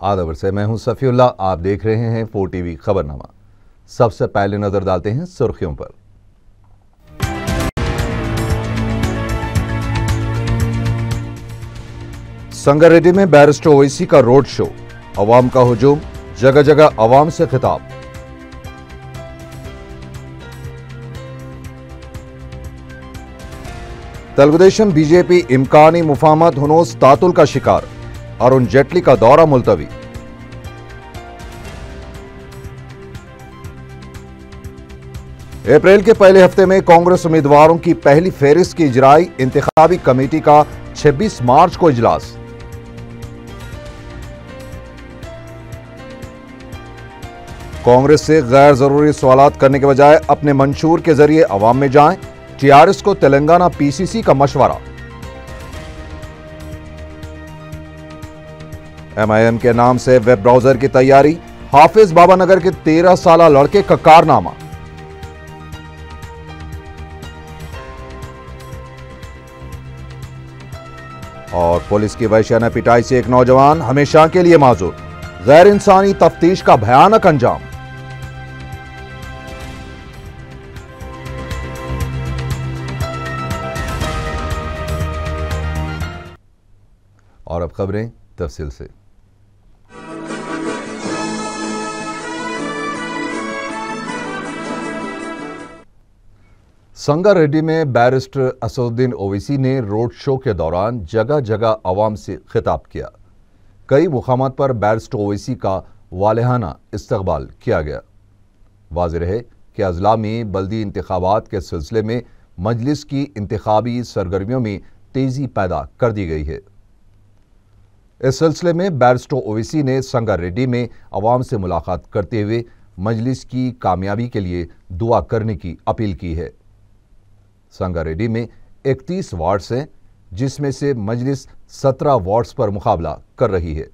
आदाबर से मैं हूं सफीउल्लाह। आप देख रहे हैं 4TV खबरनामा। सबसे पहले नजर डालते हैं सुर्खियों पर। संगारेड्डी में बैरिस्टर ओवैसी का रोड शो, अवाम का हुजूम, जगह जगह अवाम से खिताब। तेलुगुदेशम बीजेपी इम्कानी मुफाहमत हुनूस तातुल का शिकार, अरुण जेटली का दौरा मुलतवी। अप्रैल के पहले हफ्ते में कांग्रेस उम्मीदवारों की पहली फेहरिस्त की इजराई इंतखाबी कमेटी का 26 मार्च को इजलास। कांग्रेस से गैर जरूरी सवालात करने के बजाय अपने मंशूर के जरिए अवाम में जाएं, टीआरएस को तेलंगाना पीसीसी का मशवरा। एमआईएम के नाम से वेब ब्राउजर की तैयारी, हाफिज बाबानगर के 13 साला लड़के का कारनामा। और पुलिस की वहशियाना पिटाई से एक नौजवान हमेशा के लिए माजूर, गैर इंसानी तफ्तीश का भयानक अंजाम। और अब खबरें तफसील से। संगारेड्डी में बैरिस्टर असदुद्दीन ओवैसी ने रोड शो के दौरान जगह जगह अवाम से खिताब किया। कई मुकामात पर बैरिस्टर ओवैसी का वालिहाना इस्तकबाल किया गया। वाज़ेह रहे कि अजला में बल्दी इंतखाबात के सिलसिले में मजलिस की इंतखाबी सरगर्मियों में तेजी पैदा कर दी गई है। इस सिलसिले में बैरिस्टर ओवैसी ने संगारेड्डी में अवाम से मुलाकात करते हुए मजलिस की कामयाबी के लिए दुआ करने की अपील की है। संगारेड्डी में 31 वार्ड्स हैं, जिसमें से मजलिस 17 वार्ड्स पर मुकाबला कर रही है।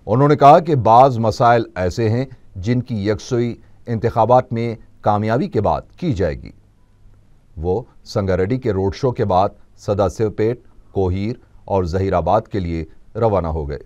उन्होंने कहा कि बाज़ मसाइल ऐसे हैं जिनकी यकसुई इंतखाबात में कामयाबी के बाद की जाएगी। वो संगारेड्डी के रोड शो के बाद सदाशिवपेट, कोहीर और जहीराबाद के लिए रवाना हो गए।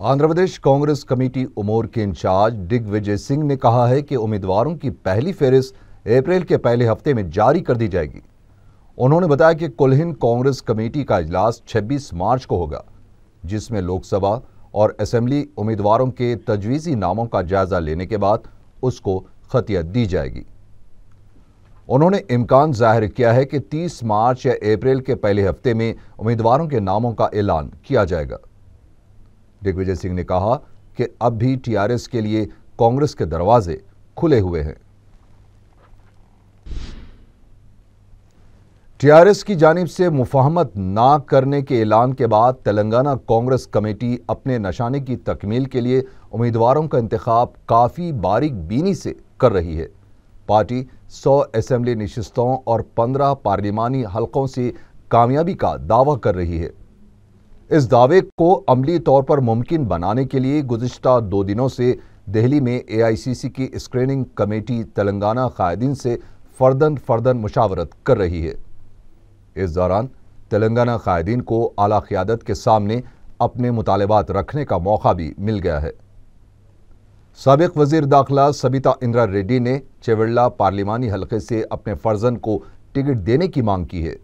आंध्र प्रदेश कांग्रेस कमेटी उमूर के इंचार्ज दिग्विजय सिंह ने कहा है कि उम्मीदवारों की पहली फहरिस्त अप्रैल के पहले हफ्ते में जारी कर दी जाएगी। उन्होंने बताया कि कुलहिंद कांग्रेस कमेटी का इजलास 26 मार्च को होगा, जिसमें लोकसभा और असेंबली उम्मीदवारों के तजवीज़ी नामों का जायजा लेने के बाद उसको खतियत दी जाएगी। उन्होंने इम्कान जाहिर किया है कि 30 मार्च या अप्रैल के पहले हफ्ते में उम्मीदवारों के नामों का ऐलान किया जाएगा। दिग्विजय सिंह ने कहा कि अब भी टीआरएस के लिए कांग्रेस के दरवाजे खुले हुए हैं। टीआरएस की जानिब से मुफाहमत ना करने के ऐलान के बाद तेलंगाना कांग्रेस कमेटी अपने निशाने की तकमील के लिए उम्मीदवारों का इंतखाब काफ़ी बारीक बीनी से कर रही है। पार्टी 100 असेंबली नशिस्तों और 15 पार्लिमानी हलकों से कामयाबी का दावा कर रही है। इस दावे को अमली तौर पर मुमकिन बनाने के लिए गुज़िश्ता 2 दिनों से दिल्ली में एआईसीसी की स्क्रीनिंग कमेटी तेलंगाना कायदीन से फर्दन मुशावरत कर रही है। इस दौरान तेलंगाना कायदीन को आला क़यादत के सामने अपने मुतालबात रखने का मौका भी मिल गया है। साबिक वज़ीर दाखिला सबिता इंद्रा रेड्डी ने चेवेल्ला पार्लिमानी हलके से अपने फर्जन को टिकट देने की मांग की है,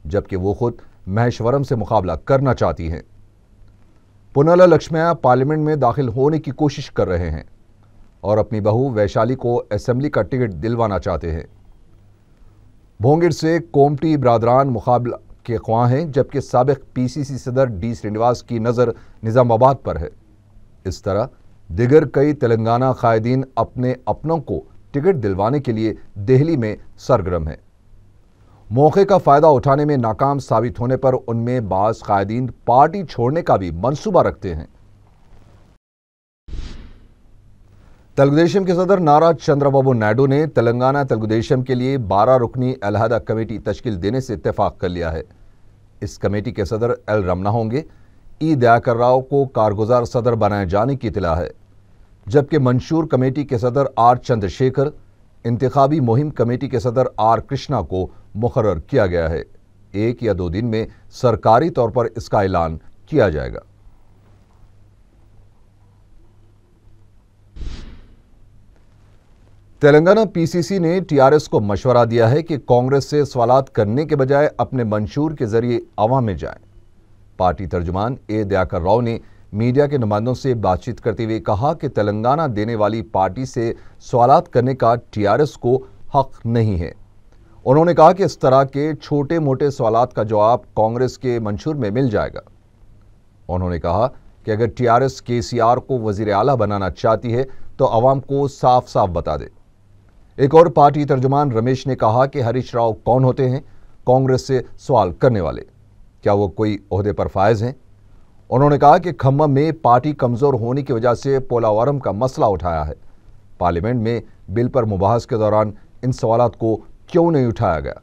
जबकि वो खुद महेश्वरम से मुकाबला करना चाहती हैं। पुनला लक्ष्मैया पार्लियामेंट में दाखिल होने की कोशिश कर रहे हैं और अपनी बहू वैशाली को असेंबली का टिकट दिलवाना चाहते हैं। भोंगिर से कोमटी बरादरान मुकाबला के ख्वाह हैं, जबकि साबिक पीसीसी सदर डी श्रीनिवास की नज़र निज़ामाबाद पर है। इस तरह दिगर कई तेलंगाना कायदीन अपने अपनों को टिकट दिलवाने के लिए दिल्ली में सरगर्म हैं। मौके का फ़ायदा उठाने में नाकाम साबित होने पर उनमें बाज़ कायदीन पार्टी छोड़ने का भी मंसूबा रखते हैं। तेलुगुदेशम के सदर नारा चंद्रबाबू नायडू ने तेलंगाना तेलुगुदेशम के लिए 12 रुकनी अलहदा कमेटी तश्कील देने से इत्तेफाक कर लिया है। इस कमेटी के सदर एल रमना होंगे। ई दयाकर राव को कारगुजार सदर बनाए जाने की इतला है, जबकि मंशूर कमेटी के सदर आर चंद्रशेखर, इंतखाबी मुहिम कमेटी के सदर आर कृष्णा को मुकर्रर किया गया है। 1 या 2 दिन में सरकारी तौर पर इसका ऐलान किया जाएगा। तेलंगाना पीसीसी ने टीआरएस को मशवरा दिया है कि कांग्रेस से सवालात करने के बजाय अपने मंशूर के जरिए अवाम में जाएं। पार्टी तर्जुमान ए दयाकर राव ने मीडिया के नुमाइंदों से बातचीत करते हुए कहा कि तेलंगाना देने वाली पार्टी से सवालात करने का टीआरएस को हक नहीं है। उन्होंने कहा कि इस तरह के छोटे मोटे सवालात का जवाब कांग्रेस के मंशूर में मिल जाएगा। उन्होंने कहा कि अगर टीआरएस केसीआर को वजीर आला बनाना चाहती है तो अवाम को साफ साफ बता दे। एक और पार्टी तर्जुमान रमेश ने कहा कि हरीश राव कौन होते हैं कांग्रेस से सवाल करने वाले, क्या वो कोई ओहदे पर फायज हैं? उन्होंने कहा कि खम्मम में पार्टी कमजोर होने की वजह से पोलावरम का मसला उठाया है। पार्लियामेंट में बिल पर मुबाहस के दौरान इन सवालात को क्यों नहीं उठाया गया?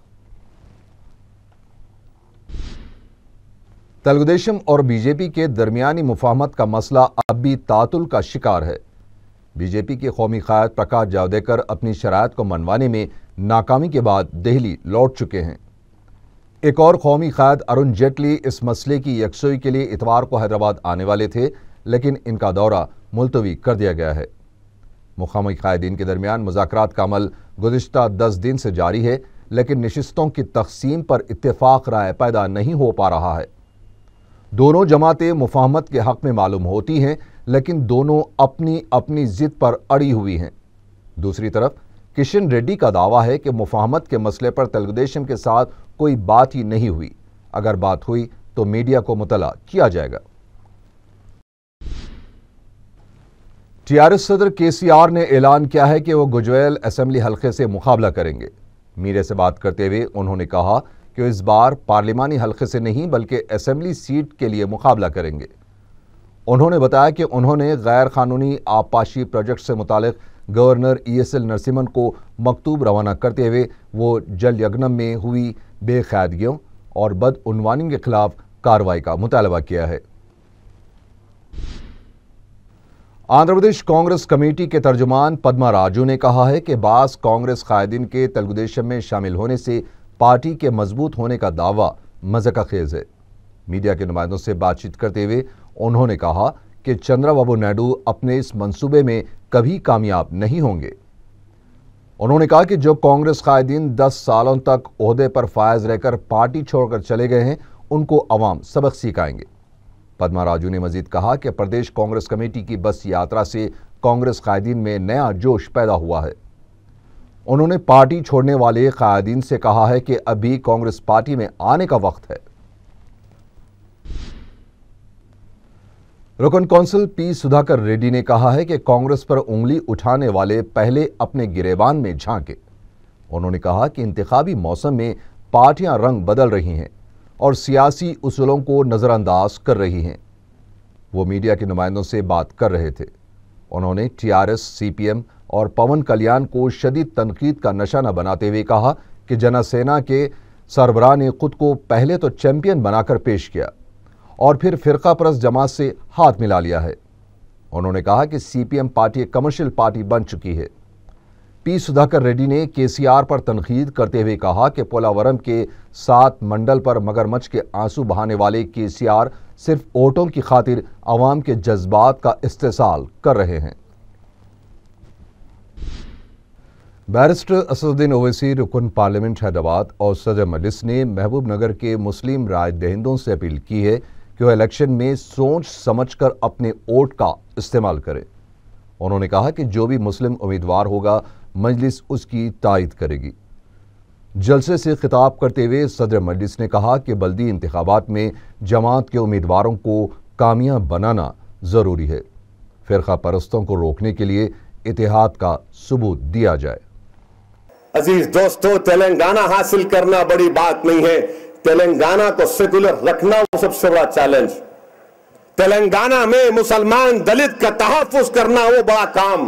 तेलुगुदेशम और बीजेपी के दरमियानी मुफाहमत का मसला अब भी तातुल का शिकार है। बीजेपी के कौमी क़ायद प्रकाश जावड़ेकर अपनी शराइत को मनवाने में नाकामी के बाद दिल्ली लौट चुके हैं। एक और कौमी क़ायद अरुण जेटली इस मसले की यकसुई के लिए इतवार को हैदराबाद आने वाले थे, लेकिन इनका दौरा मुलतवी कर दिया गया है। मुक़ामी क़ायदीन के दरमियान मुज़ाकरात का अमल गुज़िश्ता 10 दिन से जारी है, लेकिन नशिस्तों की तक़सीम पर इत्तेफाक राय पैदा नहीं हो पा रहा है। दोनों जमातें मुफाहमत के हक़ में मालूम होती हैं, लेकिन दोनों अपनी अपनी ज़िद पर अड़ी हुई हैं। दूसरी तरफ किशन रेड्डी का दावा है कि मुफाहमत के मसले पर तेलुगुदेशम के साथ कोई बात ही नहीं हुई। अगर बात हुई तो मीडिया को मुतला किया जाएगा। टीआरएस सदर केसीआर ने ऐलान किया है कि वो गुजवेल असेंबली हलके से मुकाबला करेंगे। मीडिया से बात करते हुए उन्होंने कहा कि इस बार पार्लिमानी हलके से नहीं बल्कि असेंबली सीट के लिए मुकाबला करेंगे। उन्होंने बताया कि उन्होंने गैर कानूनी आबपाशी प्रोजेक्ट से मुतालिक गवर्नर ESL नरसिम्हन को मकतूब रवाना करते हुए वो जल यज्ञम में हुई बेक़ायदगियों और बदउनवानी के खिलाफ कार्रवाई का मुतालबा किया है। आंध्र प्रदेश कांग्रेस कमेटी के तर्जुमान पद्मा राजू ने कहा है कि बास कांग्रेस कायदीन के तेलुगुदेशम में शामिल होने से पार्टी के मजबूत होने का दावा मज़ाक़खेज़ है। मीडिया के नुमाइंदों से बातचीत करते हुए उन्होंने कहा कि चंद्रबाबू नायडू अपने इस मंसूबे में कभी कामयाब नहीं होंगे। उन्होंने कहा कि जो कांग्रेस कायदीन 10 सालों तक ओहदे पर फायज रहकर पार्टी छोड़कर चले गए हैं, उनको अवाम सबक सिखाएंगे। पद्मा राजू ने मजीद कहा कि प्रदेश कांग्रेस कमेटी की बस यात्रा से कांग्रेस कायदीन में नया जोश पैदा हुआ है। उन्होंने पार्टी छोड़ने वाले कायदीन से कहा है कि अभी कांग्रेस पार्टी में आने का वक्त है। रुकन कौंसिल पी सुधाकर रेड्डी ने कहा है कि कांग्रेस पर उंगली उठाने वाले पहले अपने गिरेबान में झांके। उन्होंने कहा कि इंतखाबी मौसम में पार्टियां रंग बदल रही हैं और सियासी उसूलों को नजरअंदाज कर रही हैं। वो मीडिया के नुमाइंदों से बात कर रहे थे। उन्होंने टीआरएस, सीपीएम और पवन कल्याण को शदीद तनकीद का निशाना बनाते हुए कहा कि जनसेना के सरबराह ने खुद को पहले तो चैंपियन बनाकर पेश किया और फिर फिरका परस्त जमात से हाथ मिला लिया है। उन्होंने कहा कि सीपीएम पार्टी एक कमर्शियल पार्टी बन चुकी है। पी सुधाकर रेड्डी ने केसीआर पर तनकीद करते हुए कहा कि पोलावरम के 7 मंडल पर मगरमच्छ के आंसू बहाने वाले केसीआर सिर्फ वोटों की खातिर अवाम के जज्बात का इस्तेसाल कर रहे हैं। बैरिस्टर असदुद्दीन ओवैसी रुकन पार्लियामेंट हैदराबाद और सदर मजलिस ने महबूब नगर के मुस्लिम राय दहिंदों से अपील की है कि वह इलेक्शन में सोच समझकर अपने वोट का इस्तेमाल करें। उन्होंने कहा कि जो भी मुस्लिम उम्मीदवार होगा मजलिस उसकी तायद करेगी। जलसे से खिताब करते हुए सदर मजलिस ने कहा कि बल्दी इंतखाबात में जमात के उम्मीदवारों को कामयाब बनाना ज़रूरी है। फिरका परस्तों को रोकने के लिए इतिहाद का सबूत दिया जाए। अजीज दोस्तों, तेलंगाना हासिल करना बड़ी बात नहीं है, तेलंगाना को सेकुलर रखना वो सबसे बड़ा चैलेंज। तेलंगाना में मुसलमान दलित का तहफ्फुज करना वो बड़ा काम।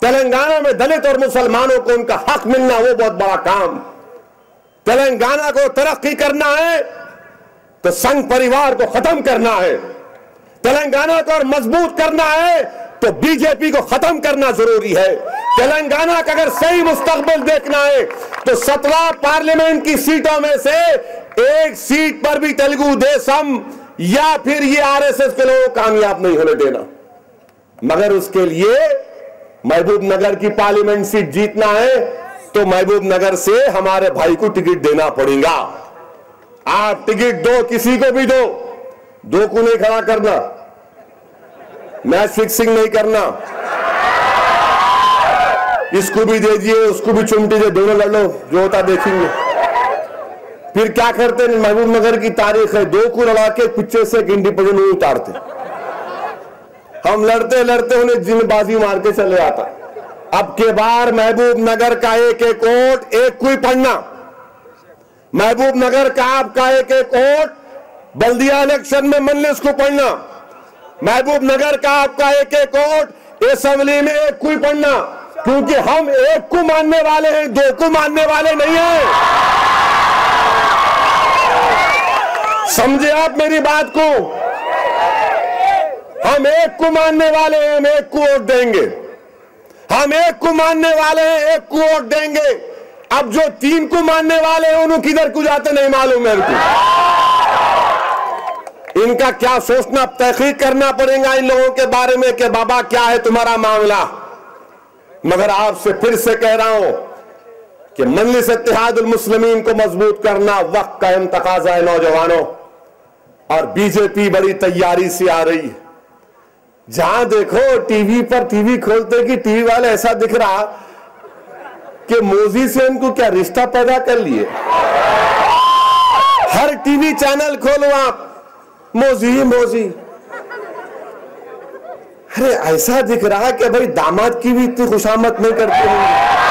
तेलंगाना में दलित और मुसलमानों को उनका हक मिलना वो बहुत बड़ा काम। तेलंगाना को तरक्की करना है तो संघ परिवार को खत्म करना है। तेलंगाना को और मजबूत करना है तो बीजेपी को खत्म करना जरूरी है। तेलंगाना का अगर सही मुस्तकबिल देखना है तो 17 पार्लियामेंट की सीटों में से एक सीट पर भी तेलुगु देशम या फिर ये आरएसएस के लोग कामयाब नहीं होने देना। मगर उसके लिए महबूब नगर की पार्लियामेंट सीट जीतना है तो महबूब नगर से हमारे भाई को टिकट देना पड़ेगा। आप टिकट दो, किसी को भी दो को नहीं खड़ा करना, मैच फिक्सिंग नहीं करना। इसको भी दे दिए, उसको भी चुमटी दे, दोनों लड़ लो, जो होता देखेंगे। फिर क्या करते हैं, महबूब नगर की तारीख है, 2 को लड़ा के पीछे से एक इंडिपेंडेंट उतारते। हम लड़ते लड़ते उन्हें जिनबाजी मार के चले आता। अब के बार महबूब नगर का एक एक वोट एक को ही पढ़ना। महबूब नगर का आपका एक एक वोट बल्दिया इलेक्शन में मजलिस को पढ़ना। महबूब नगर का आपका एक एक वोट असेंबली में एक को ही पढ़ना, क्योंकि हम एक को मानने वाले हैं, 2 को मानने वाले नहीं हैं। समझे आप मेरी बात को? हम एक को मानने वाले हैं, हम एक को वोट देंगे। हम एक को मानने वाले हैं, एक को वोट देंगे। अब जो 3 को मानने वाले हैं उन्होंने किधर को जाते नहीं मालूम मेरे को। इनका क्या सोचना, तहकीक करना पड़ेगा इन लोगों के बारे में कि बाबा क्या है तुम्हारा मामला। मगर आपसे फिर से कह रहा हूं कि मजलिस इत्तेहादुल मुस्लिमीन को मजबूत करना वक्त का अहम तकाजा है नौजवानों। और बीजेपी बड़ी तैयारी से आ रही है। जहां देखो टीवी पर, टीवी खोलते कि टीवी वाले ऐसा दिख रहा कि मोदी से उनको क्या रिश्ता पैदा कर लिए। हर टीवी चैनल खोलो आप, मोदी। अरे ऐसा दिख रहा कि भाई दामाद की भी इतनी खुशामद नहीं करते होंगे।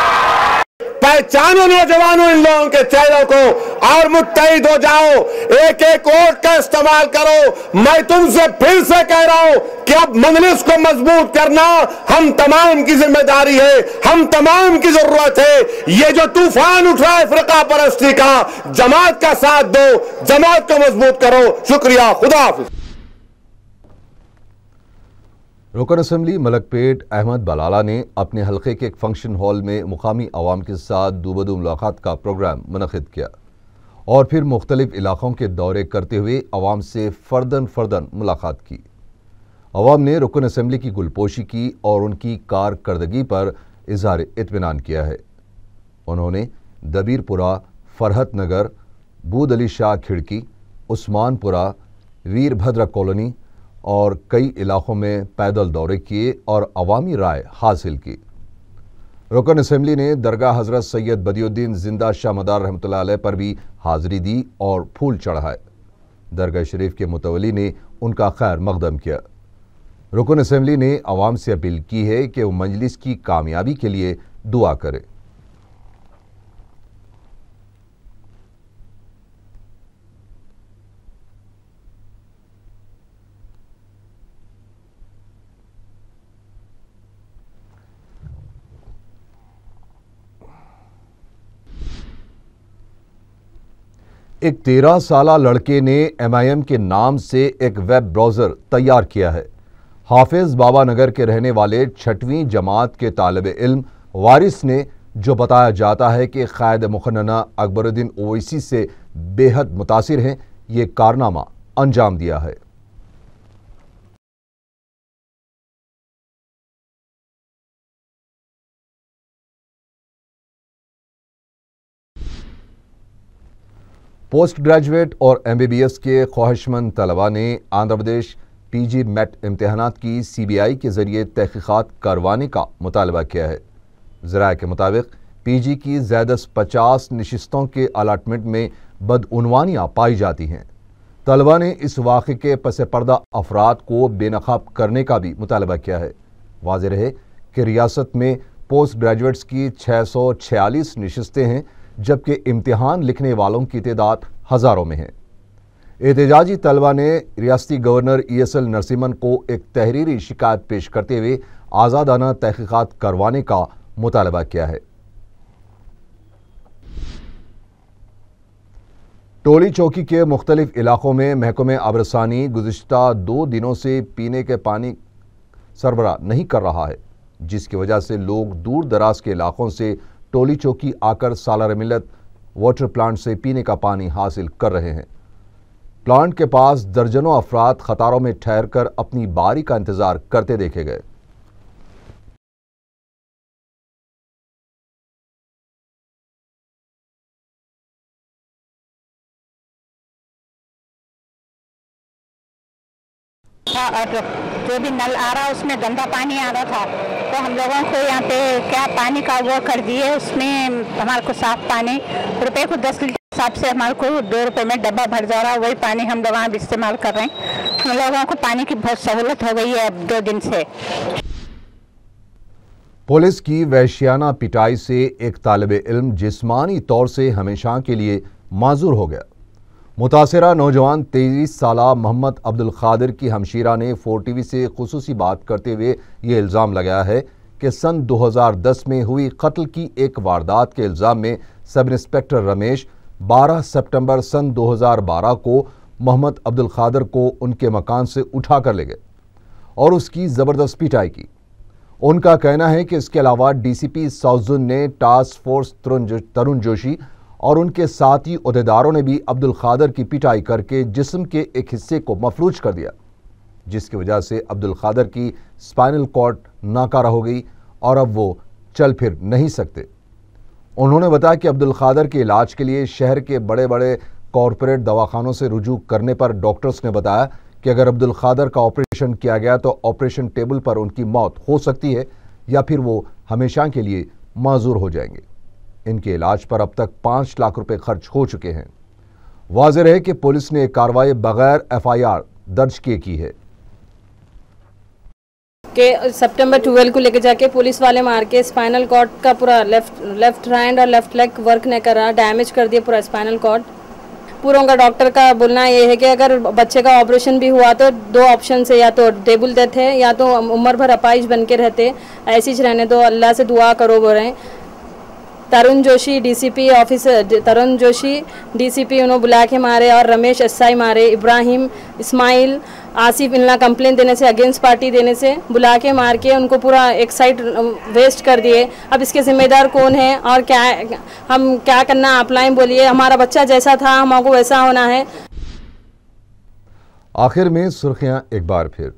पहचानो नौजवानों इन लोगों के चेहरों को और मुत्तहिद हो जाओ, एक एक वोट का इस्तेमाल करो। मैं तुमसे फिर से कह रहा हूं कि अब मजलिस को मजबूत करना हम तमाम की जिम्मेदारी है, हम तमाम की जरूरत है। ये जो तूफान उठ रहा है फिरका परस्ती का, जमात का साथ दो, जमात को मजबूत करो। शुक्रिया, खुदा हाफिज। रुकन असेंबली मलकपेट अहमद बलाला ने अपने हल्के के एक फंक्शन हॉल में मुकामी अवाम के साथ दूबदू मुलाकात का प्रोग्राम मुनक़िद किया और फिर मुख्तलिफ इलाक़ों के दौरे करते हुए अवाम से फ़र्दन मुलाकात की। अवाम ने रुकन असेंबली की गुलपोशी की और उनकी कारकर्दगी पर इजहार इत्मीनान किया है। उन्होंने दबीरपुरा, फरहत नगर, बूद अली शाह खिड़की, उस्मानपुरा, वीरभद्र कॉलोनी और कई इलाकों में पैदल दौरे किए और अवामी राय हासिल की। रुकन असेंबली ने दरगाह हजरत सैयद बदियुद्दीन जिंदा शाह मदार रहमतुल्लाह अलैह पर भी हाजिरी दी और फूल चढ़ाए। दरगाह शरीफ के मुतवली ने उनका खैर मकदम किया। रुकन असेंबली ने अवाम से अपील की है कि वो मजलिस की कामयाबी के लिए दुआ करे। एक 13 साला लड़के ने MIM के नाम से एक वेब ब्राउज़र तैयार किया है। हाफिज बाबा नगर के रहने वाले 6वीं जमात के तालिब इल्म वारिस ने जो बताया जाता है कि क़ायद मुखन्ना अकबरुद्दीन ओवैसी से बेहद मुतासिर हैं, ये कारनामा अंजाम दिया है। पोस्ट ग्रेजुएट और MBBS के ख्वाहिशमंद तलबा ने आंध्र प्रदेश PG MET इम्तहानात की CBI के जरिए तहकीकात करवाने का मुतालबा किया है। ज़राए के मुताबिक PG की ज़्यादस 50 नशिस्तों के अलाटमेंट में बदउनवानियाँ पाई जाती हैं। तलबा ने इस वाक़े के पस पर्दा अफराद को बेनकाब करने का भी मुतालबा किया है। वाज़ेह रहे कि रियासत में पोस्ट ग्रेजुएट्स की 646 नशिस्तें हैं, जबकि इम्तिहान लिखने वालों की तादाद हज़ारों में है। एहतजाजी तलबा ने रियासती गवर्नर ESL नरसिम्हन को एक तहरीरी शिकायत पेश करते हुए आज़ादाना तहकीकात करवाने का मुतालबा किया है। टोली चौकी के मुख्तलिफ इलाकों में महकमे आबरसानी गुज़िश्ता 2 दिनों से पीने के पानी सरबराह नहीं कर रहा है, जिसकी वजह से लोग दूर दराज के इलाकों से टोली चौकी आकर सालार मिल्लत वाटर प्लांट से पीने का पानी हासिल कर रहे हैं। प्लांट के पास दर्जनों अफराद कतारों में ठहर कर अपनी बारी का इंतजार करते देखे गए। और जो भी नल आ रहा उसमें गंदा पानी आ रहा था, तो हम लोगों को यहाँ पे क्या पानी का वो कर दिए, उसमें हमारे को साफ पानी रुपए को 10 लीटर हिसाब से हमारे को 2 रुपए में डब्बा भर जा रहा है। वही पानी हम लोग अब इस्तेमाल कर रहे हैं। हम लोगों को पानी की बहुत सहूलत हो गई है अब 2 दिन से। पुलिस की वहशियाना पिटाई से एक तालिब इल्म जिस्मानी तौर से हमेशा के लिए माजूर हो गया। मुतासिरा नौजवान 23 साला मोहम्मद अब्दुल खादिर की हमशीरा ने 4TV से खुसूसी बात करते हुए ये इल्ज़ाम लगाया है कि सन 2010 में हुई कत्ल की एक वारदात के इल्ज़ाम में सब इंस्पेक्टर रमेश 12 सितंबर सन 2012 को मोहम्मद अब्दुल खादिर को उनके मकान से उठा कर ले गए और उसकी ज़बरदस्त पिटाई की। उनका कहना है कि इसके अलावा DCP साउथ जोन ने टास्क फोर्स तरुण जोशी और उनके साथी ओहदेदारों ने भी अब्दुल खादिर की पिटाई करके जिस्म के एक हिस्से को मफलूज कर दिया, जिसकी वजह से अब्दुल खादिर की स्पाइनल कॉर्ड नाकारा हो गई और अब वो चल फिर नहीं सकते। उन्होंने बताया कि अब्दुल खादिर के इलाज के लिए शहर के बड़े बड़े कॉरपोरेट दवाखानों से रुजू करने पर डॉक्टर्स ने बताया कि अगर अब्दुल खादिर का ऑपरेशन किया गया तो ऑपरेशन टेबल पर उनकी मौत हो सकती है या फिर वो हमेशा के लिए माजूर हो जाएंगे। इनके इलाज पर अब तक 5 लाख रुपए खर्च हो चुके हैं। वाज़ेह रहे कि पुलिस ने कार्रवाई बगैर FIR दर्ज किए की है। कि सितंबर 12 को लेके जाके पुलिस वाले मार के स्पाइनल कॉर्ड का पूरा लेफ्ट हैंड और लेफ्ट लेग वर्क नहीं कर रहा, डैमेज कर दिया पूरा स्पाइनल कॉर्ड। पूरा उनका डॉक्टर का बोलना ये है कि अगर बच्चे का ऑपरेशन भी हुआ तो 2 ऑप्शन से, या तो टेबल डेथ है या तो उम्र भर अपाइज बन के रहते, ऐसे ही रहने दो, अल्लाह से दुआ करो बोल रहे हैं। तरुण जोशी DCP ऑफिसर, तरुण जोशी DCP उन्होंने बुला के मारे और रमेश SI मारे, इब्राहिम, इस्माइल, आसिफ इनला कंप्लेन देने से, अगेंस्ट पार्टी देने से बुला के मार के उनको पूरा एक साइड वेस्ट कर दिए। अब इसके जिम्मेदार कौन है और क्या, हम क्या करना आप लाइन बोलिए। हमारा बच्चा जैसा था हमको वैसा होना है। आखिर में सुर्खियां एक बार फिर।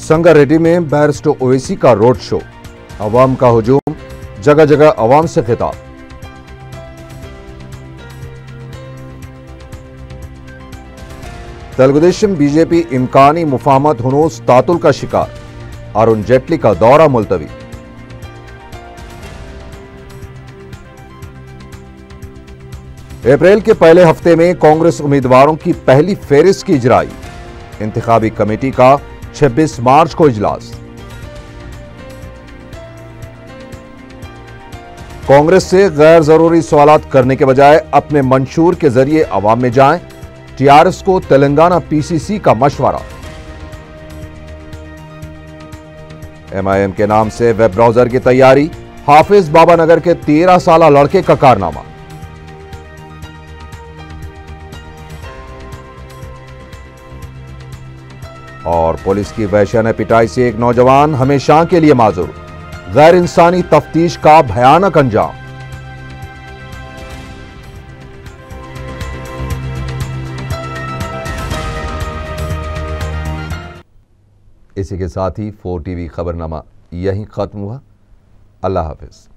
संगारेड्डी में बैरिस्टर ओवैसी का रोड शो, अवाम का हुजूम, जगह जगह अवाम से खिताब। तेलुगुदेशम बीजेपी इम्कानी मुफाहमत हुनूस तातुल का शिकार, अरुण जेटली का दौरा मुलतवी। अप्रैल के पहले हफ्ते में कांग्रेस उम्मीदवारों की पहली फेहरिस्त की इजराई, इंतखाबी कमेटी का 26 मार्च को इजलास। कांग्रेस से गैर जरूरी सवालात करने के बजाय अपने मंशूर के जरिए अवाम में जाएं, टीआरएस को तेलंगाना पीसीसी का मशवरा। एमआईएम के नाम से वेब ब्राउजर की तैयारी, हाफिज बाबा नगर के 13 साला लड़के का कारनामा। और पुलिस की वहशियाना पिटाई से एक नौजवान हमेशा के लिए माजूर, गैर इंसानी तफ्तीश का भयानक अंजाम। इसी के साथ ही 4 टीवी खबरनामा यहीं खत्म हुआ। अल्लाह हाफिज।